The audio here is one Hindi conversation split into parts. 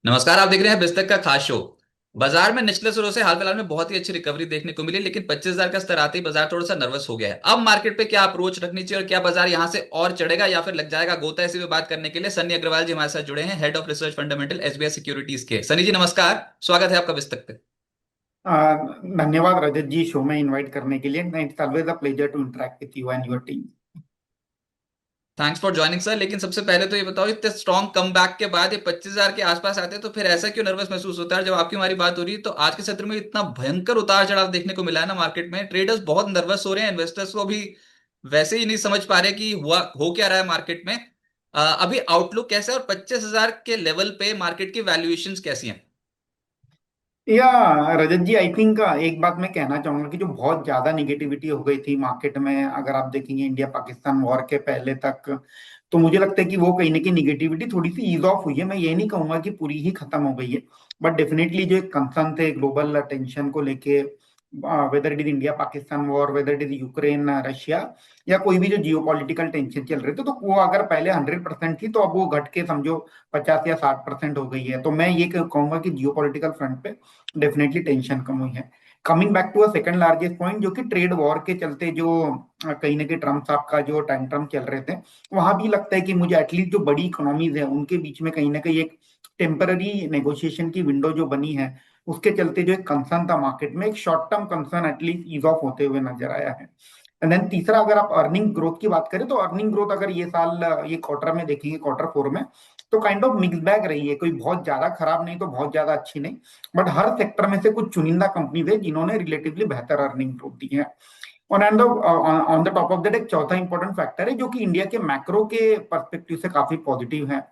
नमस्कार। आप देख रहे हैं बिस्तक का खास शो। बाजार में निचले स्वरों से हाल फिलहाल में बहुत ही अच्छी रिकवरी देखने को मिली, लेकिन 25,000 का स्तर आते ही बाजार थोड़ा सा नर्वस हो गया है। अब मार्केट पे क्या अप्रोच रखनी चाहिए और क्या बाजार यहां से और चढ़ेगा या फिर लग जाएगा गोता, इसी पे बात करने के लिए सन्नी अग्रवाल जी हमारे साथ जुड़े हैं, head of research fundamental SBI securities के। सनी जी नमस्कार, स्वागत है आपका बिस्तक पे। आ, धन्यवाद रजत जी, शो में इनवाइट करने के लिए। It's always a pleasure to interact with you and your team. Thanks for joining sir. लेकिन सबसे पहले तो ये बताओ, इतने स्ट्रॉन्ग कमबैक के बाद ये 25,000 के आसपास आते हैं तो फिर ऐसा क्यों नर्वस महसूस होता है? जब आपकी हमारी बात हो रही है तो आज के सत्र में इतना भयंकर उतार चढ़ाव देखने को मिला है ना मार्केट में, ट्रेडर्स बहुत नर्वस हो रहे हैं, इन्वेस्टर्स को भी वैसे ही नहीं समझ पा रहे कि हुआ हो क्या रहा है मार्केट में। अभी आउटलुक कैसा है और 25,000 के लेवल पे मार्केट की वैल्यूएशंस कैसी हैं? या रजत जी, आई थिंक एक बात मैं कहना चाहूंगा कि जो बहुत ज्यादा निगेटिविटी हो गई थी मार्केट में, अगर आप देखेंगे इंडिया पाकिस्तान वॉर के पहले तक, तो मुझे लगता है कि वो कहीं ना कहीं निगेटिविटी थोड़ी सी ईज ऑफ हुई है। मैं ये नहीं कहूंगा कि पूरी ही खत्म हो गई है, बट डेफिनेटली जो एक कंसर्न थे ग्लोबल टेंशन को लेके, whether it is India Pakistan war, whether it is Ukraine Russia, या कोई भी जो जियो पॉलिटिकल टेंशन चल रहे थे, तो वो अगर पहले 100% थी तो अब वो घट के समझो 50 या 60% हो गई है। तो मैं ये कहूंगा कि जियो पॉलिटिकल फ्रंट पे डेफिनेटली टेंशन कम हुई है। Coming back to a second largest point, जो कि ट्रेड वॉर के चलते जो कहीं ना कहीं ट्रम्प साहब का जो टाइम ट्रम्प चल रहे थे, वहां भी लगता है कि मुझे एटलीस्ट जो बड़ी इकोनॉमीज है उनके बीच में कहीं ना कहीं एक टेम्पररी नेगोशिएशन की विंडो जो बनी है, उसके चलते जो एक कंसर्न था मार्केट में, एक short term concern at least ease off होते हुए नजर आया है। एंड देन तीसरा, अगर आप अर्निंग ग्रोथ की बात करें, तो अर्निंग ग्रोथ अगर ये साल ये क्वार्टर में देखेंगे, क्वार्टर 4 में, तो काइंड ऑफ मिक्स बैग रही है। कोई बहुत ज्यादा खराब नहीं तो बहुत ज्यादा अच्छी नहीं, बट हर सेक्टर में से कुछ चुनिंदा कंपनीज है जिन्होंने रिलेटिवली बेहतर अर्निंग ग्रोथ दी है। और and on the top of that, एक चौथा इंपॉर्टेंट फैक्टर है जो कि इंडिया के मैक्रो के पर्सपेक्टिव से काफी पॉजिटिव है।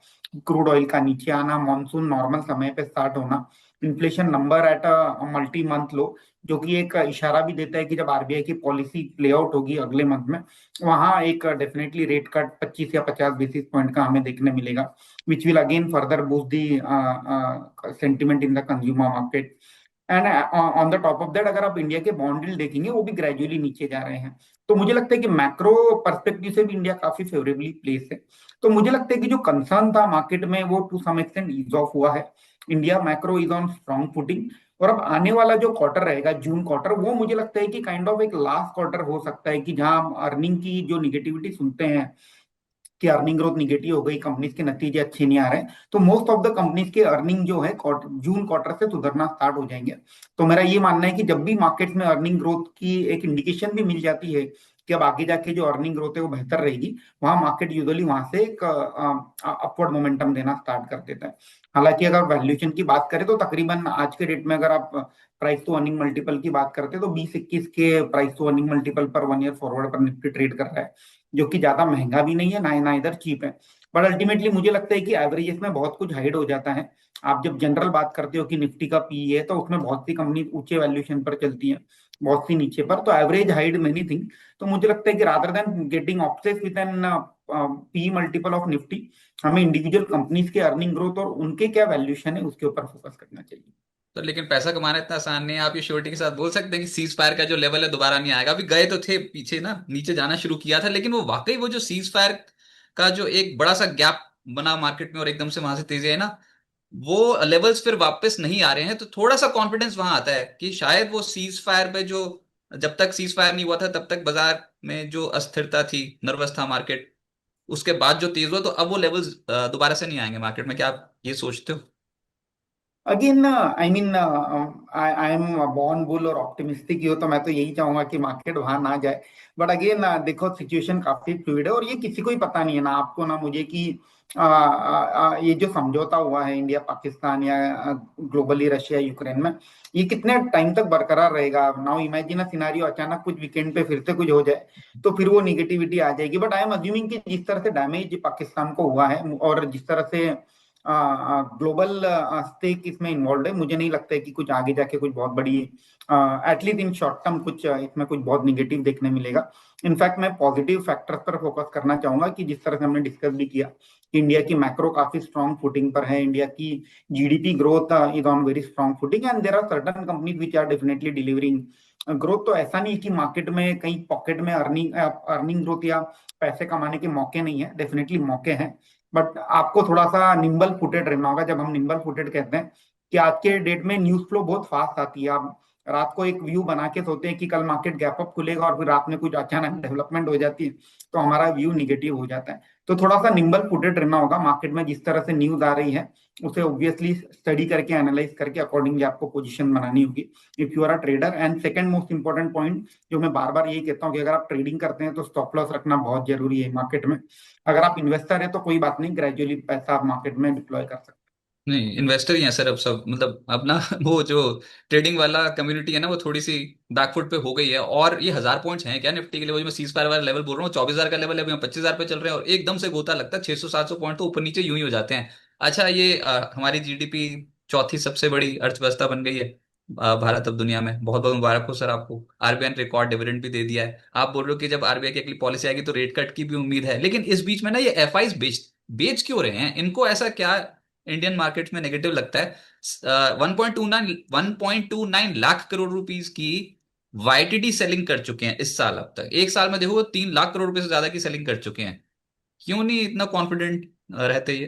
क्रूड ऑयल का नीचे आना, मानसून नॉर्मल समय पे स्टार्ट होना, inflation number at a multi month low, जो कि एक इशारा भी देता है कि जब आरबीआई की पॉलिसी प्ले आउट होगी अगले मंथ में, वहां एक डेफिनेटली रेट कट 25 या 50 बेसिस पॉइंट का हमें देखने मिलेगा, which will again further boost the sentiment in the consumer market. And on the top of that, अगर आप इंडिया के बॉन्ड यील्ड देखेंगे, वो भी ग्रेजुअली नीचे जा रहे हैं। तो मुझे लगता है कि मैक्रो पर्सपेक्टिव से भी इंडिया काफी फेवरेबली प्लेस है। तो मुझे लगता है कि जो कंसर्न था मार्केट में, वो to some extent ease off हुआ है। India macro is on strong footing. और अब आने वाला जो क्वार्टर रहेगा, जून क्वार्टर, वो मुझे लगता है कि काइंड ऑफ एक लास्ट क्वार्टर हो सकता है कि जहां हम अर्निंग की जो निगेटिविटी सुनते हैं कि अर्निंग ग्रोथ निगेटिव हो गई, कंपनीज के नतीजे अच्छे नहीं आ रहे, तो मोस्ट ऑफ द कंपनीज के अर्निंग जो है जून क्वार्टर से सुधरना स्टार्ट हो जाएंगे। तो मेरा ये मानना है कि जब भी मार्केट में अर्निंग ग्रोथ की एक इंडिकेशन भी मिल जाती है कि अब आगे जाके जो अर्निंग ग्रोथ है वो बेहतर रहेगी, वहां मार्केट यूजुअली वहां से एक अपवर्ड मोमेंटम देना स्टार्ट कर देता है। हालांकि अगर वैल्यूएशन की बात करें, तो तकरीबन आज के डेट में अगर आप प्राइस टू अर्निंग मल्टीपल की बात करते हैं, तो 20-21 के प्राइस टू अर्निंग मल्टीपल पर 1 ईयर फॉरवर्ड पर निफ्टी ट्रेड कर रहा है, जो कि ज्यादा महंगा भी नहीं है, ना इधर चीप है। बट अल्टीमेटली मुझे लगता है कि एवरेजेस में बहुत कुछ हाइड हो जाता है। आप जब जनरल बात करते हो कि निफ्टी का पी है, तो उसमें बहुत सी कंपनी ऊंचे वैल्यूएशन पर चलती है, बहुत सी नीचे पर, तो एवरेज हाइड मेनी थिंग। तो मुझे लगता है कि rather than getting obsessed with an P multiple of Nifty, हमें इंडिविजुअल कंपनीज के अर्निंग ग्रोथ और उनके क्या वैल्यूएशन है उसके ऊपर फोकस करना चाहिए। तो लेकिन पैसा कमाना इतना आसान नहीं है। आप ये श्योरिटी के साथ बोल सकते हैं कि सीज फायर का जो लेवल है दोबारा नहीं आएगा? अभी गए तो थे पीछे ना, नीचे जाना शुरू किया था, लेकिन वो वाकई वो जो सीज फायर का जो एक बड़ा सा गैप बना मार्केट में और एकदम से वहां से तेजी है ना, वो लेवल्स फिर वापस नहीं आ रहे हैं। तो थोड़ा सा कॉन्फिडेंस वहां आता है कि शायद वो सीज फायर पे जो, जब तक सीज फायर नहीं हुआ था तब तक बाजार में जो अस्थिरता थी, नर्वस था मार्केट, उसके बाद जो तेज हुआ, तो अब वो लेवल्स दोबारा से नहीं आएंगे मार्केट में। क्या आप ये सोचते हो? Again I mean, I am born bull और ऑप्टिमिस्टिक ही हो, तो मैं तो यही चाहूंगा कि मार्केट वहां ना जाए। बट अगेन देखो, सिचुएशन काफी फ्लूइड है और ये किसी को ही पता नहीं है, ना आपको ना मुझे, कि ये जो समझौता हुआ है इंडिया पाकिस्तान या ग्लोबली रशिया यूक्रेन में, ये कितने टाइम तक बरकरार रहेगा। नाउ इमेजिन अ सिनारियो, अचानक कुछ वीकेंड पे फिर से कुछ हो जाए, तो फिर वो निगेटिविटी आ जाएगी। बट आई एम अज्यूमिंग कि जिस तरह से डैमेज पाकिस्तान को हुआ है और जिस तरह से ग्लोबल स्टेक इसमें इन्वॉल्व है, मुझे नहीं लगता है कि कुछ आगे जाके कुछ बहुत बड़ी, एटलीस्ट इन शॉर्ट टर्म, कुछ इसमें कुछ बहुत निगेटिव देखने मिलेगा। इनफैक्ट मैं पॉजिटिव फैक्टर्स पर फोकस करना चाहूंगा कि जिस तरह से हमने डिस्कस भी किया कि इंडिया की मैक्रो काफी स्ट्रांग फुटिंग पर है, इंडिया की GDP growth is on very strong footing, and there are certain companies which are definitely delivering growth. तो ऐसा नहीं कि मार्केट में कहीं पॉकेट में अर्निंग अर्निंग ग्रोथ या पैसे कमाने के मौके नहीं है, डेफिनेटली मौके हैं। बट आपको थोड़ा सा निम्बल फुटेड रहना होगा। जब हम निम्बल फुटेड कहते हैं कि आज के डेट में न्यूज फ्लो बहुत फास्ट आती है। आप रात को एक व्यू बना के सोते हैं कि कल मार्केट गैप अप खुलेगा और फिर रात में कुछ अचानक डेवलपमेंट हो जाती है, तो हमारा व्यू निगेटिव हो जाता है। तो थोड़ा सा निम्बल फुटेड रहना होगा। मार्केट में जिस तरह से न्यूज आ रही है उसे ऑब्वियसली स्टडी करके एनालाइज करके अकॉर्डिंगली आपको पोजीशन बनानी होगी if you are a trader. And second most important point जो मैं बार बार यही कहता हूँ कि अगर आप ट्रेडिंग करते हैं तो स्टॉप लॉस रखना बहुत जरूरी है मार्केट में। अगर आप इन्वेस्टर है तो कोई बात नहीं, ग्रेजुअली पैसा आप मार्केट में डिप्लॉय कर सकते नहीं, इन्वेस्टर ही हैं सर अब सब, मतलब अपना वो जो ट्रेडिंग वाला कम्युनिटी है ना, वो थोड़ी सी बैकफुट पे हो गई है। और ये 1000 पॉइंट्स हैं क्या निफ्टी के लिए? वो जो मैं सीज फायर वाला लेवल बोल रहा हूँ, 24,000 का लेवल है, अभी हम 25,000 पे चल रहे हैं और एकदम से गोता लगता है 600-700 पॉइंट तो ऊपर नीचे यूं ही हो जाते हैं। अच्छा, ये हमारी जीडीपी चौथी सबसे बड़ी अर्थव्यवस्था बन गई है भारत अब दुनिया में। बहुत बहुत मुबारक हो सर आपको। आरबीआई ने रिकॉर्ड डिविडेंड भी दे दिया है। आप बोल रहे हो कि जब आरबीआई की अगली पॉलिसी आएगी तो रेट कट की भी उम्मीद है, लेकिन इस बीच में ना ये एफआईज बेच बेच क्यों रहे हैं? इनको ऐसा क्या इंडियन मार्केट में नेगेटिव लगता है? 1.29 लाख करोड़ रुपीस की वाईटीडी सेलिंग कर चुके हैं इस साल। अब तक एक साल में देखो वो 3 लाख करोड़ रुपए से ज्यादा की सेलिंग कर चुके हैं। क्यों नहीं इतना कॉन्फिडेंट रहते ये?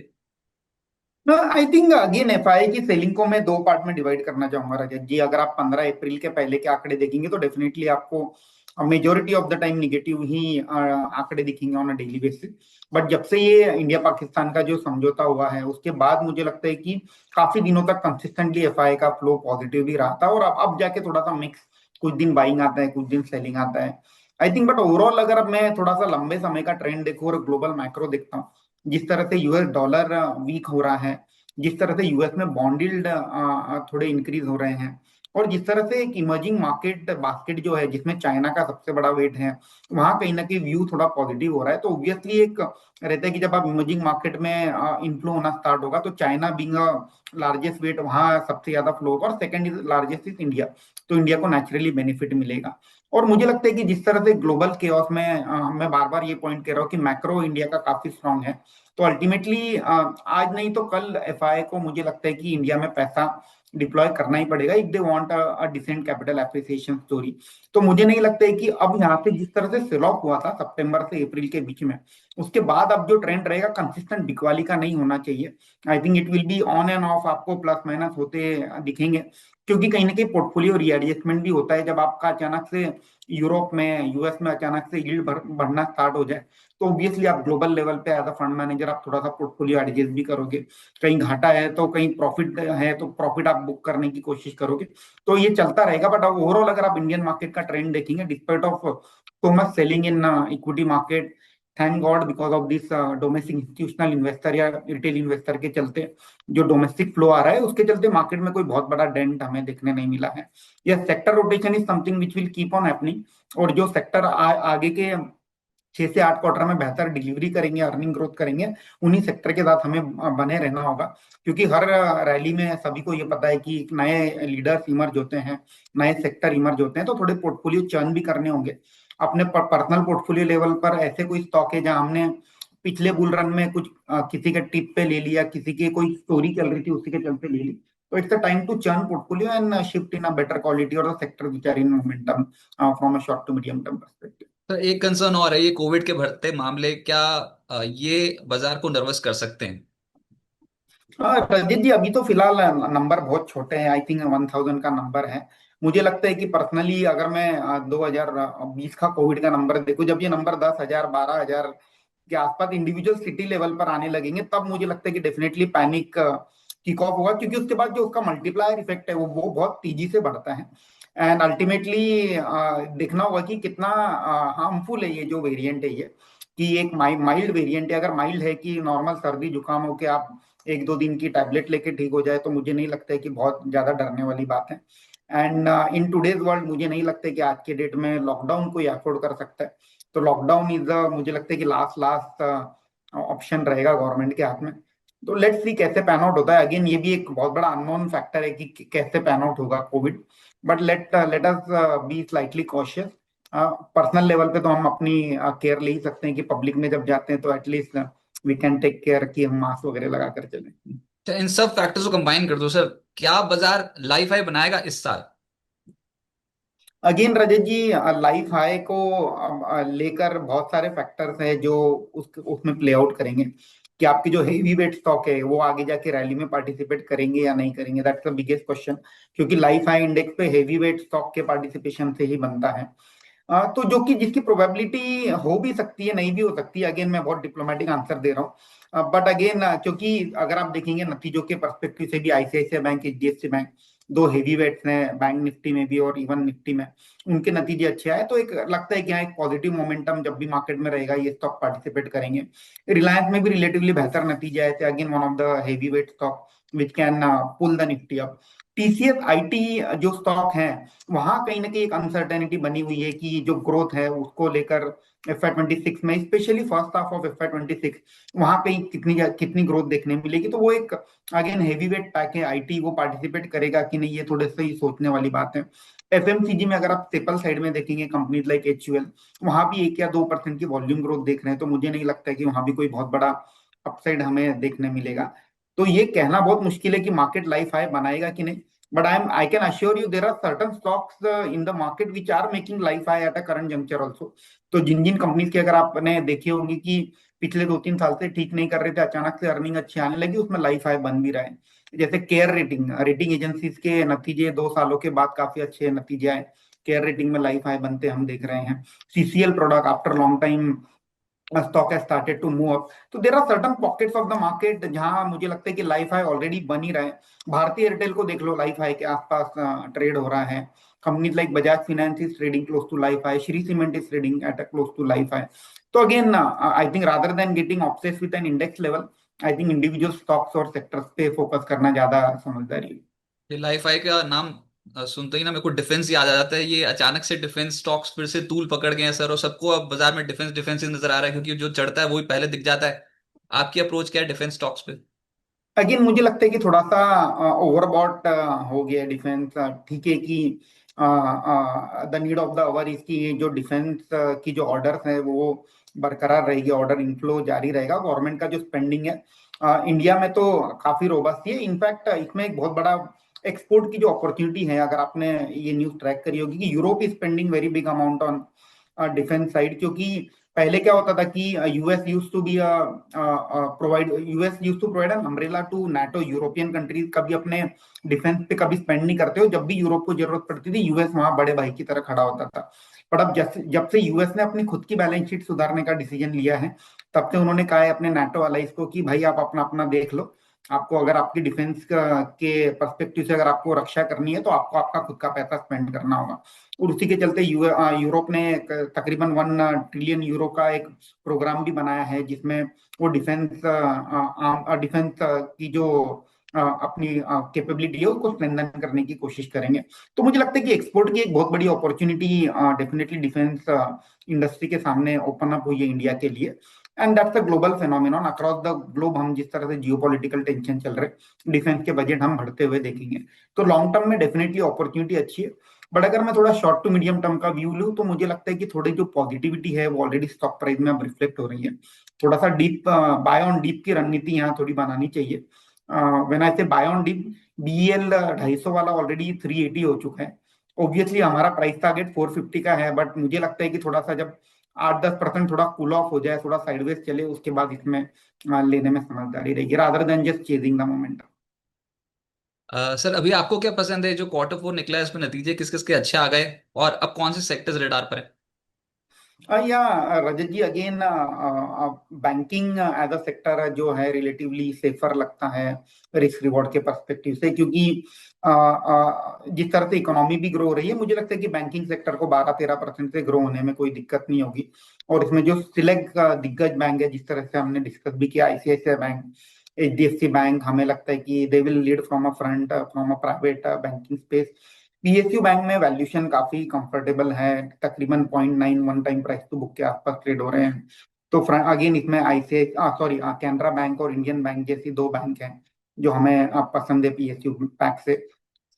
हैं। आई थिंक अगेन एफआई की सेलिंग को मैं दो पार्ट में डिवाइड करना चाहूंगा रजत जी। अगर आप 15 अप्रैल के पहले के आंकड़े देखेंगे तो डेफिनेटली आपको majority of the time negative ही आंकड़े दिखेंगे on a daily basis. But जब से ये इंडिया पाकिस्तान का जो समझौता हुआ है उसके बाद मुझे लगता है कि काफी दिनों तक कंसिस्टेंटली एफआई का फ्लो पॉजिटिव ही रहा था, और अब जाके थोड़ा सा मिक्स, कुछ दिन बाइंग आता है कुछ दिन सेलिंग आता है। आई थिंक बट ओवरऑल अगर अब मैं थोड़ा सा लंबे समय का ट्रेंड देखूं और ग्लोबल मैक्रो देखता हूँ, जिस तरह से यूएस डॉलर वीक हो रहा है, जिस तरह से यूएस में बॉन्ड यील्ड थोड़े इंक्रीज हो रहे हैं, और जिस तरह से एक इमर्जिंग मार्केट बास्केट जो है जिसमें चाइना का सबसे बड़ा वेट है, वहां कहीं ना कहीं व्यू थोड़ा पॉजिटिव हो रहा है। तो ऑब्वियसली एक रहता है कि जब आप इमर्जिंग मार्केट में इन्फ्लो होना स्टार्ट होगा तो चाइना बीइंग लार्जेस्ट वेट वहां सबसे ज्यादा फ्लो होगा, और second is largest is India, तो इंडिया को नेचुरली बेनिफिट मिलेगा। और मुझे लगता है कि जिस तरह से ग्लोबल केओस में मैं बार बार ये पॉइंट कर रहा हूँ कि मैक्रो इंडिया का काफी स्ट्रांग है। तो अल्टीमेटली आज नहीं तो कल एफआई को मुझे लगता है कि इंडिया में पैसा डिप्लॉय करना ही पड़ेगा if they want a decent capital appreciation story. तो मुझे नहीं लगता है कि अब यहाँ से जिस तरह से सेल ऑफ हुआ था सितंबर से अप्रैल के बीच में, उसके बाद अब जो ट्रेंड रहेगा कंसिस्टेंट बिकवाली का नहीं होना चाहिए। I think it will be on end of, आपको प्लस माइनस होते दिखेंगे, क्योंकि कहीं ना कहीं पोर्टफोलियो रीएडजस्टमेंट भी होता है। जब आपका अचानक से यूरोप में यूएस में अचानक से यील्ड बढ़ना स्टार्ट हो जाए तो ऑब्वियसली आप ग्लोबल लेवल पे एज अ फंड मैनेजर आप थोड़ा सा पोर्टफोलियो एडजस्ट भी करोगे। कहीं घाटा है तो कहीं प्रॉफिट है तो प्रॉफिट आप बुक करने की कोशिश करोगे। तो ये चलता रहेगा। बट अब ओवरऑल अगर आप इंडियन मार्केट का ट्रेंड देखेंगे, despite of so much selling in equity market, thank God because of this domestic institutional investor या रिटेल इन्वेस्टर के चलते जो डोमेस्टिक फ्लो आ रहा है उसके चलते मार्केट में कोई बहुत बड़ा डेंट हमें देखने नहीं मिला है। यह sector rotation is something which will keep on happening, और जो सेक्टर आगे के 6 से 8 क्वार्टर में बेहतर डिलीवरी करेंगे, अर्निंग ग्रोथ करेंगे, उन्हीं सेक्टर के साथ हमें बने रहना होगा। क्योंकि हर रैली में सभी को ये पता है कि नए लीडर्स इमर्ज होते हैं, नए सेक्टर इमर्ज होते हैं, तो थोड़े पोर्टफोलियो चर्न भी करने होंगे। अपने पर्सनल पोर्टफोलियो लेवल पर ऐसे कोई स्टॉक है जहां हमने पिछले बुल रन में कुछ किसी के टिप पे ले लिया, किसी की कोई स्टोरी चल रही थी उसी के चलते ले ली, तो it's a time to churn portfolio and shift in a better quality और the sector which are in momentum from a short to medium term perspective. तो एक कंसर्न और है, ये कोविड के बढ़ते मामले क्या ये बाजार को नर्वस कर सकते हैं? हाँ रंजित जी, अभी तो फिलहाल नंबर बहुत छोटे हैं। आई थिंक 1000 का नंबर है। मुझे लगता है कि पर्सनली अगर मैं 2020 का कोविड का नंबर देखूं, जब ये नंबर 10,000 12,000 के आसपास इंडिविजुअल सिटी लेवल पर आने लगेंगे तब मुझे लगता है कि डेफिनेटली पैनिक किक ऑफ होगा, क्योंकि उसके बाद जो उसका मल्टीप्लायर इफेक्ट है वो बहुत तेजी से बढ़ता है। एंड अल्टीमेटली देखना होगा कि कितना हार्मफुल है ये जो वेरिएंट है ये, कि एक माइल्ड वेरिएंट है। अगर माइल्ड है कि नॉर्मल सर्दी जुकाम हो के आप 1-2 दिन की टैबलेट लेके ठीक हो जाए, तो मुझे नहीं लगता है कि बहुत ज्यादा डरने वाली बात है। एंड इन टूडेज वर्ल्ड मुझे नहीं लगता है कि आज के डेट में लॉकडाउन कोई अफोर्ड कर सकता है। तो लॉकडाउन इज मुझे लगता है कि लास्ट लास्ट ऑप्शन रहेगा गवर्नमेंट के हाथ में। तो लेट्स सी कैसे पैन आउट होता है। अगेन ये भी एक बहुत बड़ा अननोन फैक्टर है कि कैसे पैन आउट होगा Covid. But let us be slightly cautious. Personal level पे तो हम अपनी केयर ले ही सकते हैं कि पब्लिक में जब जाते हैं तो at least we can take care कि हम मास्क वगैरह लगा कर चलें। तो इन सब फैक्टर्स को कंबाइन कर दो सर, क्या बाजार लाइफ हाई बनाएगा इस साल? अगेन रजत जी, लाइफ हाई को लेकर बहुत सारे फैक्टर्स हैं जो उसमें प्ले आउट करेंगे। कि आपके जो हेवी वेट स्टॉक है वो आगे जाके रैली में पार्टिसिपेट करेंगे या नहीं करेंगे, दैट्स द बिगेस्ट क्वेश्चन। क्योंकि लाइफ हाई इंडेक्स पे हेवी वेट स्टॉक के पार्टिसिपेशन से ही बनता है। तो जो कि जिसकी प्रोबेबिलिटी हो भी सकती है, नहीं भी हो सकती है, अगेन मैं बहुत डिप्लोमेटिक आंसर दे रहा हूँ, बट अगेन क्योंकि अगर आप देखेंगे नतीजों के पर्सपेक्टिव से भी, आईसीआईसीआई बैंक, एचडीएफसी बैंक, दो हेवी वेट्स हैं बैंक निफ्टी में भी और इवन निफ्टी में, उनके नतीजे अच्छे आए, तो एक लगता है कि यहाँ एक पॉजिटिव मोमेंटम जब भी मार्केट में रहेगा ये स्टॉक पार्टिसिपेट करेंगे। रिलायंस में भी रिलेटिवली बेहतर नतीजे आए थे, again one of the heavyweight stock which can pull the Nifty up. TCS IT जो स्टॉक है, वहां कहीं ना कहीं एक अनसर्टेनिटी बनी हुई है कि जो ग्रोथ है उसको लेकर FY 26 में, specially first half of FY 26, वहां पे कितनी कितनी ग्रोथ देखने मिलेगी। तो वो एक अगेन हेवी वेट पैक है आईटी, वो पार्टिसिपेट करेगा कि नहीं, ये थोड़े से ही सोचने वाली बात है। एफएमसीजी में अगर आप स्टेपल साइड में देखेंगे कंपनीज लाइक HUL, वहां भी 1 या 2% की वॉल्यूम ग्रोथ देख रहे हैं, तो मुझे नहीं लगता है कि वहां भी कोई बहुत बड़ा अपसाइड हमें देखने मिलेगा। तो ये कहना बहुत मुश्किल है कि मार्केट लाइफ हाई बनाएगा कि नहीं, but I can assure you there are certain stocks in the market which are making life high at a current juncture also। तो जिन जिन कंपनीज की अगर आपने देखी होंगी कि पिछले 2-3 साल से ठीक नहीं कर रहे थे, अचानक से अर्निंग अच्छी आने लगी, उसमें लाइफ हाई बन भी रहा है। जैसे केयर रेटिंग, रेटिंग एजेंसीज के नतीजे 2 सालों के बाद काफी अच्छे नतीजे आए, केयर रेटिंग में लाइफ हाई बनते हम देख रहे हैं। CCL product after long time stock has started to move up. तो there are certain pockets of the market जहां मुझे लगता है कि लाइफ हाई ऑलरेडी बन ही रहा है। भारतीय एयरटेल को देख लो, लाइफ हाई के आसपास ट्रेड हो रहा है। Companies like Bajaj finance is trading close to life high, Shree cement is trading at close to life high. तो again I think rather than getting obsessed with an index level, I think individual stocks और सेक्टर्स पे फोकस करना ज्यादा समझदारी है। ये लाइफ आई का नाम सुनते ही ना मेरे को डिफेंस याद आ जाता है। ये अचानक से डिफेंस स्टॉक्स फिर से तूल पकड़ गए हैं सर, और सबको अब बाजार में डिफेंस डिफेंस ही नजर आ रहा है, क्योंकि जो चढ़ता है वही पहले दिख जाता है। आपकी अप्रोच क्या है डिफेंस स्टॉक्स पे? अगेन मुझे लगता है कि थोड़ा सा ओवरबॉट हो गया डिफेंस। ठीक है कि the need of the hour इसकी जो डिफेंस की जो ऑर्डर्स है वो बरकरार रहेगी, ऑर्डर इनफ्लो जारी रहेगा। गवर्नमेंट का जो स्पेंडिंग है इंडिया में तो काफी रोबस्ट है। इनफैक्ट इसमें एक बहुत बड़ा एक्सपोर्ट की जो अपॉर्चुनिटी है, अगर आपने ये न्यूज ट्रैक करी होगी कि Europe is spending very big amount on defence side. क्योंकि पहले क्या होता था कि US use to provide an umbrella to NATO, European countries कभी अपने डिफेंस पे कभी स्पेंड नहीं करते हो, जब भी यूरोप को जरूरत पड़ती थी यूएस वहां बड़े भाई की तरह खड़ा होता था। पर अब जब से यूएस ने अपनी खुद की बैलेंस शीट सुधारने का डिसीजन लिया है, तब से उन्होंने कहा है अपने नाटो अलाइज को कि भाई आप अपना अपना देख लो, आपको अगर आपकी डिफेंस के पर्सपेक्टिव से अगर आपको रक्षा करनी है तो आपको आपका खुद का पैसा स्पेंड करना होगा। और उसी के चलते यूरोप ने तकरीबन 1 ट्रिलियन यूरो का एक प्रोग्राम भी बनाया है, जिसमें वो डिफेंस की जो अपनी कैपेबिलिटी है उसको स्ट्रेंथन करने की कोशिश करेंगे। तो मुझे लगता है कि एक्सपोर्ट की एक बहुत बड़ी अपॉर्चुनिटी डेफिनेटली डिफेंस इंडस्ट्री के सामने ओपन अप हुई है इंडिया के लिए। And that's a global phenomenon across the globe. हम जिस तरह से जियोपॉलिटिकल टेंशन चल रहे, डिफेंस के बजट हम बढ़ते हुए देखेंगे, तो लॉन्ग टर्म में डेफिनेटली अपॉर्चुनिटी अच्छी है। बट अगर मैं थोड़ा शॉर्ट टू मीडियम टर्म का व्यू लूँ तो मुझे लगता है कि थोड़ी जो पॉजिटिविटी है वो ऑलरेडी स्टॉक प्राइस में अब रिफ्लेक्ट हो रही है। थोड़ा सा डीप बाय ऑन डीप की रणनीति यहाँ थोड़ी बनानी चाहिए। व्हेन आई से बाय ऑन डीप, BEL 250 वाला ऑलरेडी 380 हो चुका है। ऑब्वियसली हमारा प्राइस टारगेट 450 का है, बट मुझे लगता है कि थोड़ा सा जब 8-10% थोड़ा कूल ऑफ हो जाए, थोड़ा साइडवेज चले, उसके बाद इसमें लेने में समझदारी रहेगी rather than just chasing the momentum. Sir अभी आपको क्या पसंद है? जो क्वार्टर फोर निकला है इसमें नतीजे किस किस के अच्छे आ गए, और अब कौन से सेक्टर्स रेडार पर है? या Rajat ji, again banking as a sector जो है रिलेटिवली सेफर लगता है रिस्क रिवॉर्ड के पर्सपेक्टिव से। क्योंकि जिस तरह से इकोनॉमी भी ग्रो हो रही है, मुझे लगता है कि बैंकिंग सेक्टर को 12-13% से ग्रो होने में कोई दिक्कत नहीं होगी। और इसमें जो सिलेक्ट दिग्गज बैंक है, जिस तरह से हमने डिस्कस भी किया, ICICI बैंक, HDFC बैंक, हमें लगता है कि they will lead from a private banking space. PSU bank में वैल्यूएशन काफी कंफर्टेबल है, तकरीबन 0.91 टाइम प्राइस टू बुक के आसपास ट्रेड हो रहे हैं। तो अगेन इसमें कैनरा बैंक और इंडियन बैंक जैसी दो बैंक हैं जो हमें पसंद है PSU बैंक से।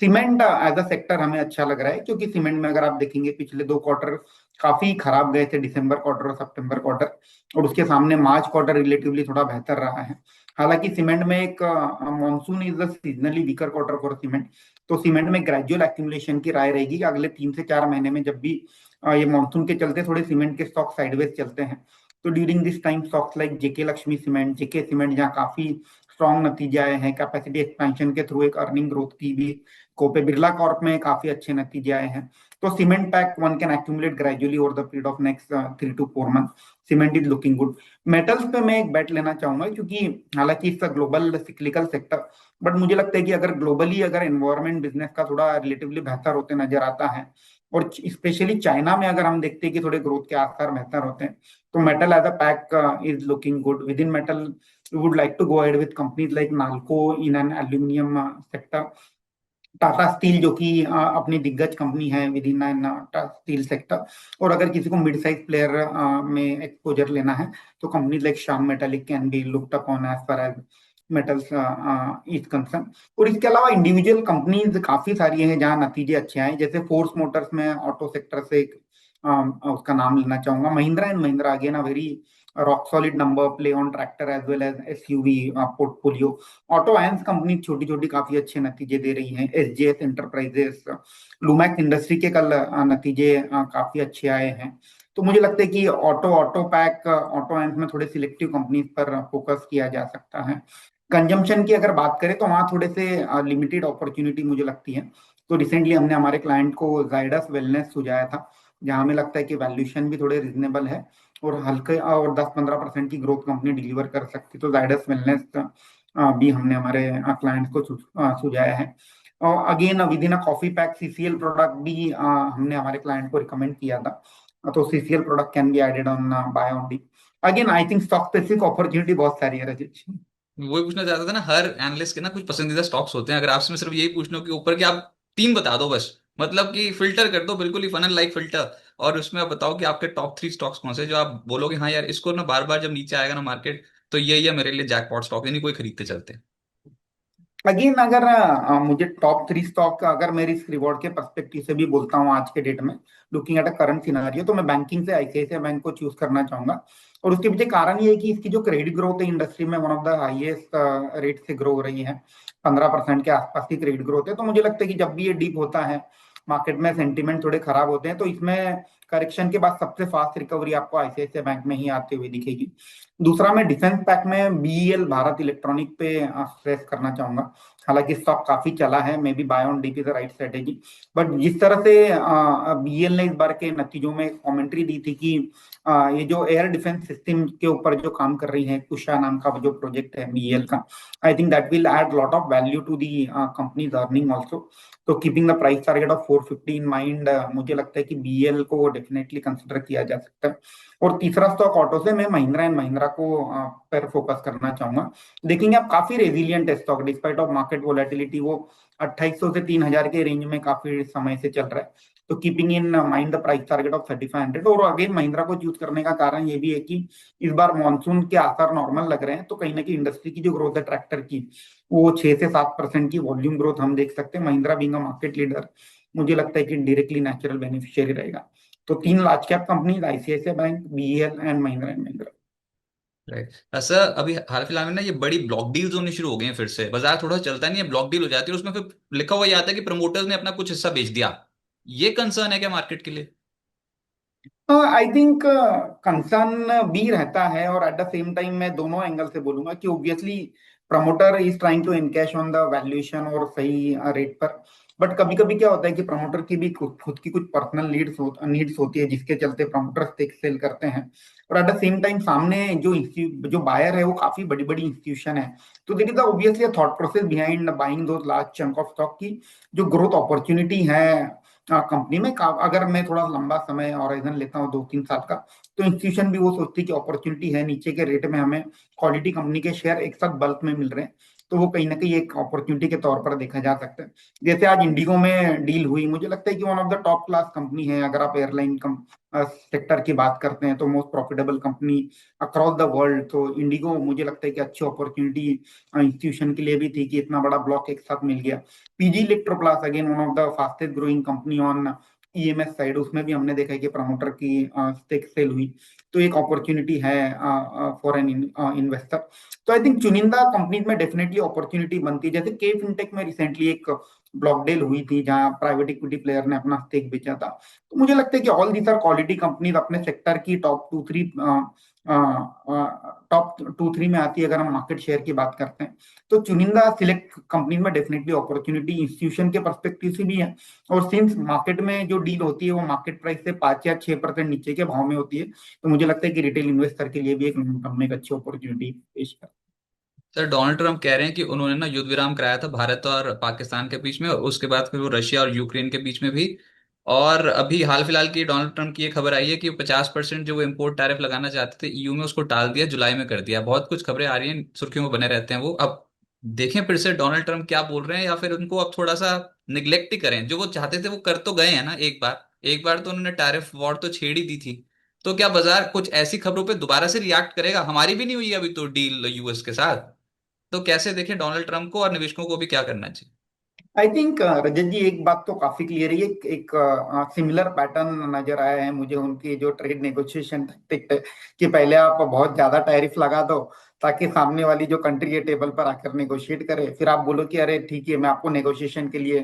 सीमेंट एज अ सेक्टर हमें अच्छा लग रहा है, क्योंकि सीमेंट में अगर आप देखेंगे पिछले 2 क्वार्टर काफी खराब गए थे, दिसंबर क्वार्टर और सितंबर क्वार्टर, और उसके सामने मार्च क्वार्टर रिलेटिवली थोड़ा बेहतर रहा है। हालांकि सीमेंट में एक monsoon is the seasonally weaker quarter for cement, तो सीमेंट में ग्रेजुअल एक्यूमुलेशन की राय रहेगी कि अगले 3 से 4 महीने में जब भी ये मानसून के चलते थोड़े सीमेंट के स्टॉक साइडवेज चलते हैं, तो during this time stocks like JK Lakshmi cement, JK cement जहाँ काफी स्ट्रॉन्ग नतीजे आए हैं कैपेसिटी एक्सपेंशन के थ्रू, एक अर्निंग ग्रोथ की भी कोपे बिरला कॉर्प में काफी अच्छे नतीजे आए हैं। तो cement pack one can accumulate gradually over the period of next 3 to 4 month. Cement is looking good. Metals पे मैं एक बेट लेना चाहूंगा, क्योंकि हालांकि इसका ग्लोबल सिक्लिकल सेक्टर, बट मुझे लगता है कि अगर ग्लोबली अगर एनवायरमेंट बिजनेस का थोड़ा रिलेटिवली बेहतर होते नजर आता है, और स्पेशली चाइना में अगर हम देखते हैं कि थोड़े ग्रोथ के आसार बेहतर होते हैं, तो metal as a pack is looking good. Within metal we would like to go ahead with companies like Nalco in an aluminum sector, Tata steel जो कि अपनी दिग्गज कंपनी है विद इन स्टील सेक्टर। और अगर किसी को मिड साइज प्लेयर में एक्सपोजर लेना है, तो company like Shyam metallic can be looked upon as far as metals is concern. और इसके अलावा इंडिविजुअल कंपनीज काफी सारी हैं जहां नतीजे अच्छे आए, जैसे फोर्स मोटर्स में ऑटो सेक्टर से एक उसका नाम लेना चाहूंगा, Mahindra and Mahindra again a very rock solid number play on tractor as well as SUV portfolio. Auto आयंस कंपनी छोटी छोटी काफी अच्छे नतीजे दे रही हैं, एसजेएस एंटरप्राइजेस, लुमैक्स इंडस्ट्री के कल नतीजे काफी अच्छे आए हैं। तो मुझे लगता है कि auto auto pack auto ions में थोड़े सिलेक्टिव कंपनीज पर फोकस किया जा सकता है। कंजम्पशन की अगर बात करें तो वहाँ थोड़े से लिमिटेड अपॉर्चुनिटी मुझे लगती है। तो रिसेंटली हमने हमारे क्लाइंट को जाइडस वेलनेस सुझाया था, जहाँ हमें लगता है कि वैल्यूएशन भी थोड़े रिजनेबल है और हल्के और 10-15% की ग्रोथ कंपनी डिलीवर कर सकती, तो जाइडस वेलनेस भी हमने हमारे क्लाइंट्स को सुझाया है। और again within a coffee pack CCL product भी हमने हमारे क्लाइंट को रिकमेंड किया था। तो CCL product can be added on buy on dip. Again I think stock specific opportunity बहुत सारी है रजित। वही पूछना चाहता था ना, हर एनालिस्ट के ना कुछ पसंदीदा स्टॉक्स होते हैं। अगर आपसे मैं सिर्फ यही पूछना कि ऊपर के आप तीन बता दो बस, मतलब कि फिल्टर कर दो बिल्कुल ही फनल लाइक फिल्टर, और उसमें आप बताओ कि आपके टॉप थ्री स्टॉक्स कौन से जो आप बोलोगे हाँ यार इसको ना बार बार जब नीचे आएगा ना मार्केट, तो ये मेरे लिए जैकपॉट स्टॉक, यानी कोई खरीदते चलते हैं। अगेन अगर मुझे टॉप 3 स्टॉक अगर मैं रिस्क रिवॉर्ड के पर्सपेक्टिव से भी बोलता हूँ आज के डेट में, looking at a current scenario, तो मैं बैंकिंग से आईसीआईसीआई बैंक को चूज करना चाहूंगा। और उसके पीछे कारण ये है कि इसकी जो क्रेडिट ग्रोथ है इंडस्ट्री में one of the highest rate से ग्रो हो रही है, 15% के आसपास की क्रेडिट ग्रोथ है। तो मुझे लगता है कि जब भी ये डीप होता है मार्केट में, सेंटीमेंट थोड़े खराब होते हैं, तो इसमें करेक्शन के बाद सबसे फास्ट रिकवरी आपको आईसीआईसीआई बैंक में ही आती हुई दिखेगी। दूसरा, मैं डिफेंस पैक में बीईएल भारत इलेक्ट्रॉनिक पे स्ट्रेस करना चाहूंगा। हालांकि स्टॉक काफी चला है, maybe buy on dip is the right strategy, but जिस तरह से बीएल ने इस बार के नतीजों में कमेंट्री दी थी कि ये जो एयर डिफेंस सिस्टम के ऊपर जो काम कर रही है, कुशा नाम का जो प्रोजेक्ट है बीएल का, I think that will add lot of value to the companies earning also. तो keeping the price target of 450 in mind, मुझे लगता है कि बीएल को डेफिनेटली कंसिडर किया जा सकता है। और तीसरा स्टॉक ऑटो से मैं महिंद्रा एंड महिंद्रा को पर फोकस करना चाहूंगा। देखेंगे आप काफी रेजिलियंट है stock despite of market volatility, वो 2800 से 3000 के रेंज में काफी समय से चल रहा है। तो keeping in mind the price target of 3500, और अगेन महिंद्रा को चूज करने का कारण ये भी है कि इस बार मानसून के आसार नॉर्मल लग रहे हैं, तो कहीं ना कहीं इंडस्ट्री की जो ग्रोथ है ट्रैक्टर की, वो 6 से 7% की वॉल्यूम ग्रोथ हम देख सकते हैं। Mahindra being a market leader, मुझे लगता है कि डायरेक्टली नेचुरल बेनिफिशियरी रहेगा। तो 3 large cap companies, ICICI bank, BEL and Mahindra and Mahindra. Right. ऐसा अभी हाल फिलहाल में ना ये बड़ी ब्लॉक डील्स होनी शुरू हो गई हैं, फिर से बाजार थोड़ा चलता नहीं है, ब्लॉक डील हो जाती है, उसमें फिर लिखा हुआ ये आता है कि प्रमोटर्स ने अपना कुछ हिस्सा बेच दिया। ये कंसर्न है क्या मार्केट के लिए? आई थिंक कंसर्न भी रहता है, और एट द सेम टाइम मैं दोनों एंगल से बोलूंगा कि obviously promoter is trying to encash on the valuation और सही रेट पर। बट कभी कभी क्या होता है कि प्रमोटर की भी खुद की कुछ पर्सनल नीड्स होती है, जिसके चलते प्रमोटर स्टेक सेल करते हैं। और एट द सेम टाइम सामने जो बायर है वो काफी बड़ी बड़ी इंस्टीट्यूशन है। तो there is obviously thought process behind buying दो लार्ज चंक ऑफ स्टॉक की जो ग्रोथ अपॉर्चुनिटी है कंपनी में। अगर मैं थोड़ा लंबा समय हॉराइजन लेता हूँ 2-3 साल का, तो इंस्टीट्यूशन भी वो सोचती है कि अपॉर्चुनिटी है, नीचे के रेट में हमें क्वालिटी कंपनी के शेयर एक साथ बल्क में मिल रहे हैं, तो वो कहीं ना कहीं एक अपॉर्चुनिटी के तौर पर देखा जा सकता है। जैसे आज इंडिगो में डील हुई, मुझे लगता है कि one of the top class company है। अगर आप एयरलाइन सेक्टर की बात करते हैं, तो most profitable company across the world, तो इंडिगो मुझे लगता है कि अच्छी अपॉर्चुनिटी इंस्टीट्यूशन के लिए भी थी कि इतना बड़ा ब्लॉक एक साथ मिल गया। PG Electroplast again one of the fastest growing company on EMS side, उसमें भी हमने देखा है कि प्रमोटर की स्टेक सेल हुई, तो एक अपॉर्चुनिटी है फॉर एन इन्वेस्टर। तो आई थिंक चुनिंदा कंपनीज में डेफिनेटली अपॉर्चुनिटी बनती है। जैसे के फिनटेक में रिसेंटली एक ब्लॉक डील हुई थी जहां प्राइवेट इक्विटी प्लेयर ने अपना स्टेक बेचा था। तो मुझे लगता है कि all these are quality companies, अपने सेक्टर की टॉप 2-3 टॉप 2-3 में आती है अगर हम मार्केट शेयर की बात करते हैं। तो चुनिंदा सिलेक्ट कंपनी में डेफिनेटली अपॉर्चुनिटी इंस्टीट्यूशन के पर्सपेक्टिव से भी है। और सिंस मार्केट में जो डील होती है वो मार्केट प्राइस से 5 या 6% नीचे के भाव में होती है, तो मुझे लगता है कि रिटेल इन्वेस्टर के लिए भी एक लॉन्ग टर्म में एक अच्छी अपॉर्चुनिटी पेश कर। सर डोनाल्ड ट्रम्प कह रहे हैं कि उन्होंने ना युद्ध विराम कराया था भारत और पाकिस्तान के बीच में, और उसके बाद फिर वो रशिया और यूक्रेन के बीच में भी। और अभी हाल फिलहाल की डोनाल्ड ट्रम्प की ये खबर आई है कि 50% जो वो इम्पोर्ट टैरिफ लगाना चाहते थे ईयू में, उसको टाल दिया, जुलाई में कर दिया। बहुत कुछ खबरें आ रही हैं, सुर्खियों में बने रहते हैं वो। अब देखें फिर से डोनाल्ड ट्रम्प क्या बोल रहे हैं, या फिर उनको अब थोड़ा सा निग्लेक्ट ही करें। जो वो चाहते थे वो कर तो गए हैं ना, एक बार, एक बार तो उन्होंने टैरिफ वॉर तो छेड़ ही दी थी। तो क्या बाजार कुछ ऐसी खबरों पे दोबारा से रिएक्ट करेगा? हमारी भी नहीं हुई है अभी तो डील यूएस के साथ। तो कैसे देखें डोनाल्ड ट्रंप को, और निवेशकों को भी क्या करना चाहिए? आई थिंक रजत जी, एक बात तो काफी क्लियर है, एक सिमिलर पैटर्न नजर आया है मुझे उनकी जो ट्रेड नेगोशिएशन टैक्टिक है, कि पहले आप बहुत ज्यादा टैरिफ लगा दो ताकि सामने वाली जो कंट्री है टेबल पर आकर नेगोशिएट करे, फिर आप बोलो कि अरे ठीक है, मैं आपको नेगोशिएशन के लिए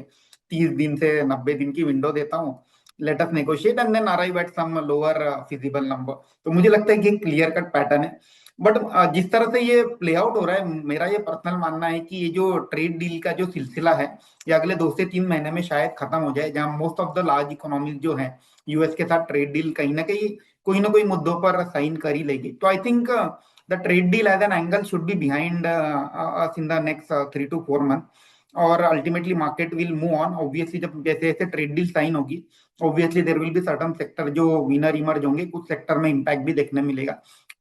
30 दिन से 90 दिन की विंडो देता हूँ, let us negotiate and then arrive at some lower feasible number. तो मुझे लगता है कि एक क्लियर कट पैटर्न है। बट जिस तरह से ये प्ले आउट हो रहा है, मेरा ये पर्सनल मानना है कि ये जो ट्रेड डील का जो सिलसिला है, ये अगले 2 से 3 महीने में शायद खत्म हो जाए, जहां most of the large economies जो है यूएस के साथ ट्रेड डील कहीं ना कोई मुद्दों पर साइन कर ही लेगी। तो I think the trade deal as an angle should be behind us in the next 3 to 4 month. और ultimately market will move on obviously, जब जैसे जैसे ट्रेड डील साइन होगी obviously there will be certain sector जो विनर इमर्ज होंगे, कुछ सेक्टर में इंपैक्ट भी देखने मिलेगा।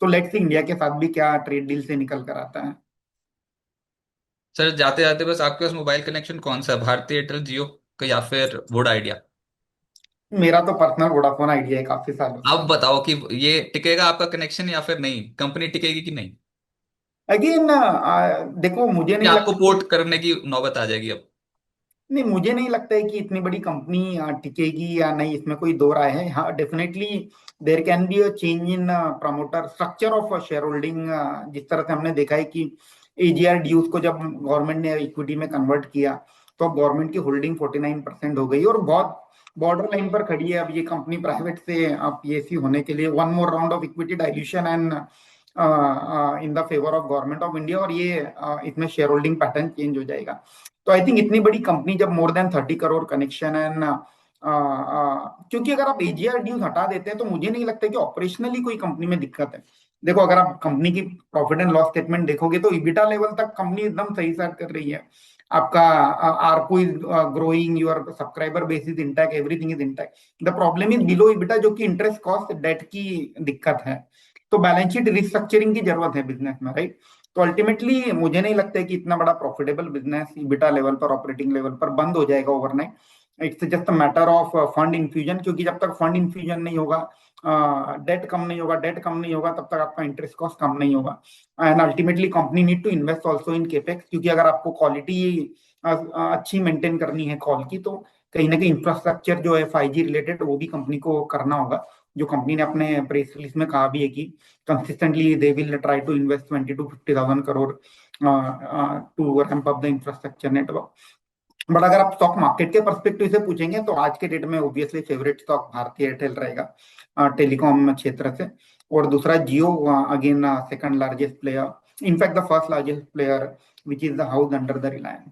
तो लेट्स सी इंडिया के साथ भी क्या ट्रेड डील से निकल कर आता है। सर जाते जाते बस, आपके पास मोबाइल कनेक्शन कौन सा है, भारती एयरटेल जियो का या फिर वोडा आइडिया? मेरा तो पर्सनल वोडाफोन आइडिया है काफी सालों से। आप बताओ कि ये टिकेगा आपका कनेक्शन या फिर नहीं, कंपनी टिकेगी कि नहीं? अगेन देखो, मुझे कि नहीं आपको लगता कि, पोर्ट करने की नौबत आ जाएगी अब? नहीं मुझे नहीं लगता है कि इतनी बड़ी कंपनी टिकेगी या नहीं, इसमें कोई दो राय है। हाँ definitely there can be a change in promoter structure of shareholding. जिस तरह से हमने देखा है कि एजीआर ड्यूज को जब गवर्नमेंट ने इक्विटी में कन्वर्ट किया, तो गवर्नमेंट की होल्डिंग 49% हो गई और बहुत बॉर्डर लाइन पर खड़ी है अब ये कंपनी प्राइवेट से पीएसयू होने के लिए। One more round of equity dilution and in the favour of government of India, और ये इसमें शेयर होल्डिंग पैटर्न चेंज हो जाएगा। तो आई थिंक इतनी बड़ी कंपनी जब more than 30 crore connection and, क्योंकि अगर आप एजीआर ड्यूज हटा देते हैं तो मुझे नहीं लगता कि ऑपरेशनली कोई कंपनी में दिक्कत है। देखो, अगर आप कंपनी की प्रॉफिट एंड लॉस स्टेटमेंट देखोगे तो इबिटा लेवल तक कंपनी एकदम सही साथ कर रही है। आपका ARPU is growing, your subscriber base is intact, everything is intact. The problem is below EBITDA, जो कि इंटरेस्ट कॉस्ट डेट की दिक्कत है। तो बैलेंस शीट रिस्ट्रक्चरिंग की जरूरत है बिजनेस में, राइट? तो अल्टीमेटली मुझे नहीं लगता है कि इतना बड़ा प्रॉफिटेबल बिजनेस ईबिटा लेवल पर, ऑपरेटिंग लेवल पर बंद हो जाएगा overnight. It's just a matter of fund infusion, क्योंकि जब तक फंड इन्फ्यूजन नहीं होगा, डेट कम नहीं होगा, डेट कम नहीं होगा, तब तक आपका इंटरेस्ट कॉस्ट कम नहीं होगा। And ultimately company need to invest also in capex, क्योंकि अगर आपको क्वालिटी अच्छी मेंटेन करनी है कॉल की, तो कहीं ना कहीं इंफ्रास्ट्रक्चर जो है 5G रिलेटेड वो भी कंपनी को करना होगा। जो कंपनी ने अपने प्रेस रिलीज में कहा भी है कि consistently they will try to invest 20 to 50,000 crore to ramp up the infrastructure network। But अगर आप स्टॉक मार्केट के परस्पेक्टिव से पूछेंगे तो आज के डेट में obviously favourite stock Bharti Airtel रहेगा टेलीकॉम क्षेत्र से। और दूसरा Jio, again second largest player, in fact the first largest player which is the house under the Reliance.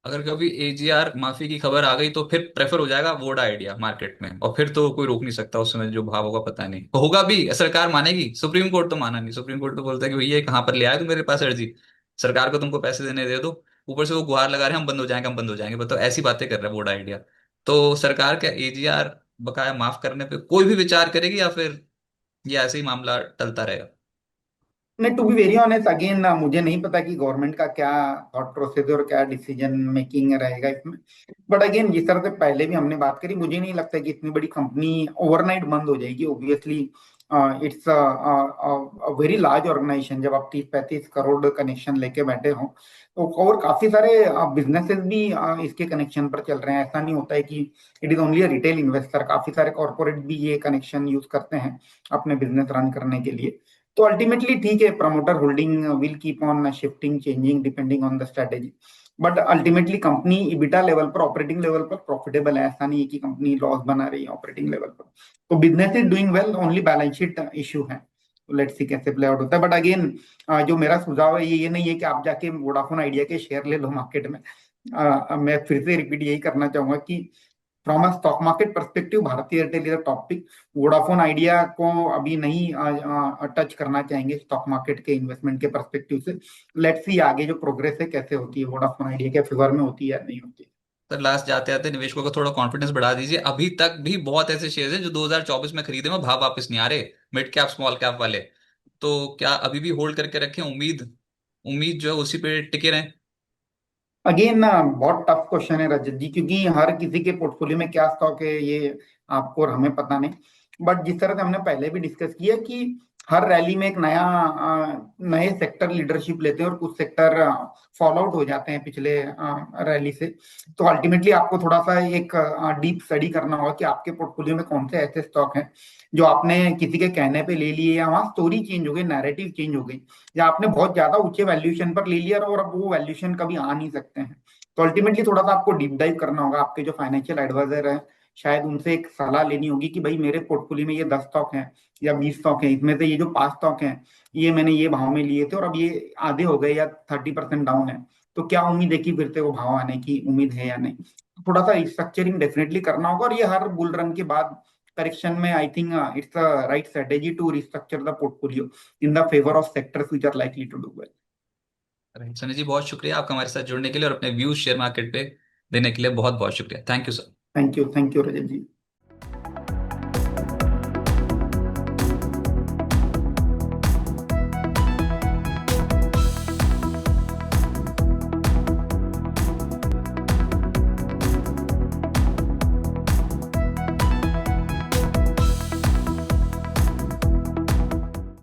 अगर कभी एजीआर माफी की खबर आ गई तो फिर प्रेफर हो जाएगा वोडा आइडिया मार्केट में, और फिर तो कोई रोक नहीं सकता। उस समय जो भाव होगा पता नहीं, होगा भी, सरकार मानेगी। सुप्रीम कोर्ट तो माना नहीं, सुप्रीम कोर्ट तो बोलता है कि भैया ये कहाँ पर ले आए तुम मेरे पास अर्जी, सरकार को तुमको पैसे देने दे दो। ऊपर से वो गुहार लगा रहे हैं हम बंद हो जाएंगे, हम बंद हो जाएंगे। बताओ, ऐसी बातें कर रहा है वोडा आइडिया। तो सरकार क्या एजीआर बकाया माफ करने पे कोई भी विचार करेगी, या फिर ये ऐसे ही मामला टलता रहेगा? नहीं, to be very honest again मुझे नहीं पता कि गवर्नमेंट का क्या थॉट प्रोसेस और क्या डिसीजन मेकिंग रहेगा इसमें। बट अगेन जिस तरह से पहले भी हमने बात करी, मुझे नहीं लगता कि इतनी बड़ी कंपनी ओवरनाइट बंद हो जाएगी। Obviously it's very large organization, जब आप 30-35 करोड़ कनेक्शन लेके बैठे हो, तो और काफी सारे बिजनेसेस भी इसके कनेक्शन पर चल रहे हैं। ऐसा नहीं होता है कि it is only a retail investor, काफी सारे कॉर्पोरेट भी ये कनेक्शन यूज करते हैं अपने बिजनेस रन करने के लिए। तो अल्टीमेटली ठीक है, promoter holding will keep on shifting changing depending on the strategy. But ultimately company EBITDA level पर, ऑपरेटिंग लेवल पर प्रॉफिटेबल है। ऐसा नहीं है कि कंपनी लॉस बना रही है ऑपरेटिंग लेवल पर। तो business is doing well, only balance sheet issue है। लेट्स सी कैसे प्ले आउट होता है। बट अगेन जो मेरा सुझाव है ये नहीं है कि आप जाके वोडाफोन आइडिया के शेयर ले लो मार्केट में। मैं फिर से रिपीट यही करना चाहूंगा कि from a stock market perspective Bhartiya Airtel is a topic. Vodafone Idea को अभी नहीं टच करना चाहेंगे स्टॉक मार्केट के इन्वेस्टमेंट के परस्पेक्टिव से। लेट्स सी आगे जो प्रोग्रेस है कैसे होती है, वोडाफोन आइडिया के फेवर में होती है या नहीं होती है। तो लास्ट जाते आते निवेशकों को थोड़ा कॉन्फिडेंस बढ़ा दीजिए, अभी तक भी बहुत ऐसे शेयर्स हैं जो 2024 में खरीदे में भाव वापस नहीं आ रहे, मिड कैप स्मॉल कैप वाले। तो क्या अभी भी होल्ड करके रखें, उम्मीद उम्मीद जो है उसी पे टिके रहें? अगेन ना बहुत टफ क्वेश्चन है रजत जी, क्योंकि हर किसी के पोर्टफोलियो में क्या स्टॉक है ये आपको और हमें पता नहीं। बट जिस तरह से हमने पहले भी डिस्कस किया कि हर रैली में एक नया नए सेक्टर लीडरशिप लेते हैं और कुछ सेक्टर फॉलो आउट हो जाते हैं पिछले रैली से। तो अल्टीमेटली आपको थोड़ा सा एक डीप स्टडी करना होगा कि आपके पोर्टफोलियो में कौन से ऐसे स्टॉक हैं जो आपने किसी के कहने पे ले लिए, या वहाँ स्टोरी चेंज हो गई, नैरेटिव चेंज हो गई, या आपने बहुत ज्यादा ऊंचे वैल्यूएशन पर ले लिया और अब वो वैल्यूएशन कभी आ नहीं सकते हैं। तो अल्टीमेटली थोड़ा सा आपको डीप डाइव करना होगा, आपके जो फाइनेंशियल एडवाइजर है शायद उनसे एक सलाह लेनी होगी कि भाई मेरे पोर्टफोलियो में ये 10 स्टॉक हैं या 20 स्टॉक हैं, इसमें से ये जो 5 स्टॉक हैं ये मैंने ये भाव में लिए थे और अब ये आधे हो गए या 30% डाउन है, तो क्या उम्मीद है कि फिर से वो भाव आने की उम्मीद है या नहीं। थोड़ा सा स्ट्रक्चरिंग डेफिनेटली करना होगा, और ये हर बुल रन के बाद करेक्शन में I think it's the right strategy to restructure the portfolio in the favour of sectors which are likely to do well. Sunny ji बहुत शुक्रिया आपका हमारे साथ जुड़ने के लिए और अपने व्यूज शेयर मार्केट पे देने के लिए, बहुत बहुत शुक्रिया, thank you sir. Thank you Rajat ji.